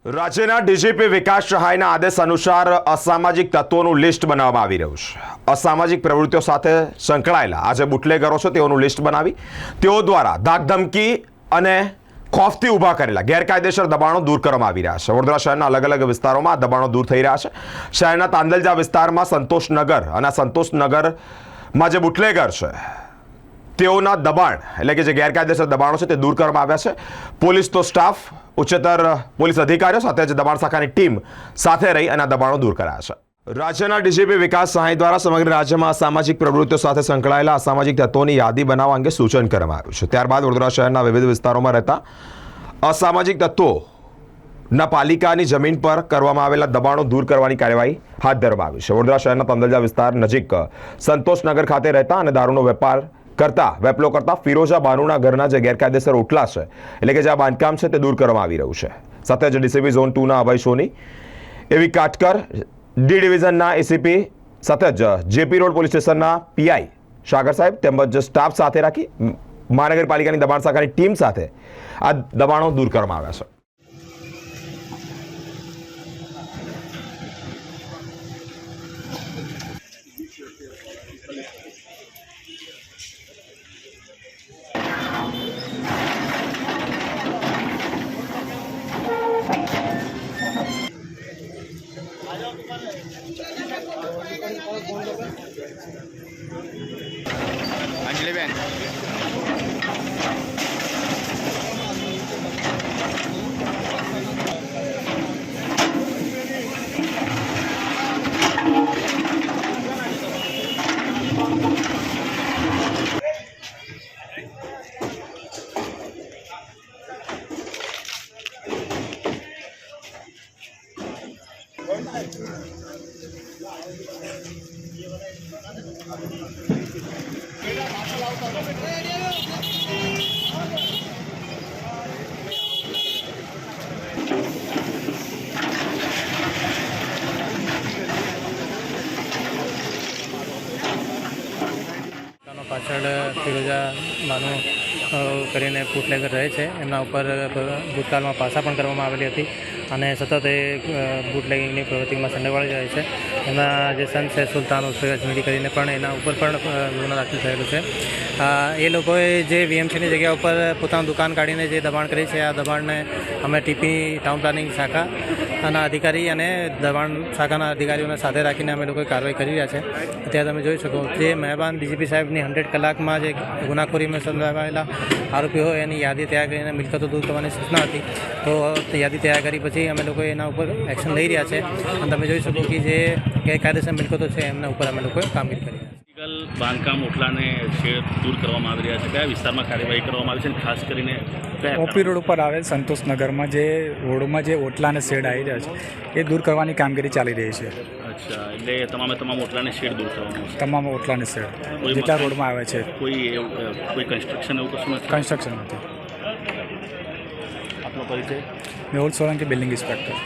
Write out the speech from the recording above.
રાજ્યના ડીજીપી વિકાસ સહાયના આદેશ અનુસાર અસામાજિક તત્વોનું લિસ્ટ બનાવવામાં આવી રહ્યું છે। અસામાજિક પ્રવૃત્તિઓ સાથે સંકળાયેલા આજે બુટલેગરો છે તેઓનું લિસ્ટ બનાવી તેઓ દ્વારા ધાકધમકી અને ખોફથી ઊભા કરેલા ગેરકાયદેસર દબાણો દૂર કરવામાં આવી રહ્યા છે। વડોદરા શહેરના અલગ અલગ વિસ્તારોમાં આ દબાણો દૂર થઈ રહ્યા છે। શહેરના તાંદલજા વિસ્તારમાં સંતોષનગર અને સંતોષનગરમાં જે બુટલેગર છે તેઓના દબાણ એટલે કે જે ગેરકાયદેસર દબાણો છે તે દૂર કરવામાં આવ્યા છે। પોલીસનો સ્ટાફ ઉચ્ચતર પોલીસ અધિકારીઓ સાથે જ દબાણ શાખાની ટીમ સાથે રહી અને દબાણો દૂર કરાયા છે। રાજ્યના ડીજીપી વિકાસ સહાય દ્વારા સમગ્ર રાજ્યમાં અસામાજિક પ્રવૃત્તિઓ સાથે સંકળાયેલા અસામાજિક તત્વોની યાદી બનાવવા અંગે સૂચન કરવામાં આવ્યું છે। ત્યારબાદ વડોદરા શહેરના વિવિધ વિસ્તારોમાં રહેતા અસામાજિક તત્વોના પાલિકાની જમીન પર કરવામાં આવેલા દબાણો દૂર કરવાની કાર્યવાહી હાથ ધરવામાં આવી છે। વડોદરા શહેરના તંદલજા વિસ્તાર નજીક સંતોષનગર ખાતે રહેતા અને દારૂનો વેપાર વેપલો કરતા ફિરોઝા બાનુના ઘરના જે ગેરકાયદેસર ઓટલા છે એટલે કે જે આ બાંધકામ છે તે દૂર કરવામાં આવી રહ્યું છે। સાથે જ ડીસીપી ઝોન 2 ના અભય સોની એવી કાટકર ડી ડિવિઝનના એસીપી સાથે જ જેપી રોડ પોલીસ સ્ટેશનના પીઆઈ સાગર સાહેબ તેમજ સ્ટાફ સાથે રાખી મહાનગરપાલિકાની દબાણ શાખાની ટીમ સાથે આ દબાણો દૂર કરવામાં આવ્યા છે। અંજલિબેન પાછળ ફિરોઝા બાનુ કરીને બુટલેગર રહે છે। એમના ઉપર ભૂતકાળમાં પાસા પણ કરવામાં આવેલી હતી અને સતત એ બુટલેગિંગની પ્રવૃત્તિમાં સંડોવાળી જાય છે। એમના જે સન છે સુલતાન ઉર્ફે અજમેરી કરીને પણ એના ઉપર પણ ગુનો દાખલ થયેલો છે। એ લોકોએ જે વીએમસીની જગ્યા ઉપર પોતાનું દુકાન કાઢીને જે દબાણ કરી છે આ દબાણને અમે ટીપી ટાઉન પ્લાનિંગ શાખાના અધિકારી અને દબાણ શાખાના અધિકારીઓને સાથે રાખીને અમે લોકોએ કાર્યવાહી કરી રહ્યા છે। અત્યારે તમે જોઈ શકો જે મહેરબાન ડીજીપી સાહેબની 100 કલાકમાં જે ગુનાખોરીમાં સંડોવાયેલા આરોપીઓ હોય એની યાદી તૈયાર કરીને મિલકતો દૂર કરવાની સૂચના હતી તો યાદી તૈયાર કરી પછી અમે લોકો એના ઉપર એક્શન લઈ રહ્યા છે અને તમે જોઈ શકો કે જે ગેરકાયદેસર મિલકતો છે એમના ઉપર અમે લોકોએ કામગીરી કરી ઇલીગલ બાંધકામ ઓટલાને શેડ દૂર કરવામાં આવી રહ્યા છે। કયા વિસ્તારમાં કાર્યવાહી કરવામાં આવી છે અને ખાસ કરીને ઓપી રોડ ઉપર આવેલ સંતોષનગરમાં જે રોડમાં જે ઓટલા અને શેડ આવી રહ્યા છે એ દૂર કરવાની કામગીરી ચાલી રહી છે। અચ્છા, એટલે તમામ ઓટલાને શેડ દૂર કરવાનું છે? તમામ ઓટલાને શેડ જેટલા રોડમાં આવે છે। કોઈ કન્સ્ટ્રક્શન એવું કશું નથી? કન્સ્ટ્રક્શન નથી। આપનો પરિચય? Mehul Solanki, building inspector.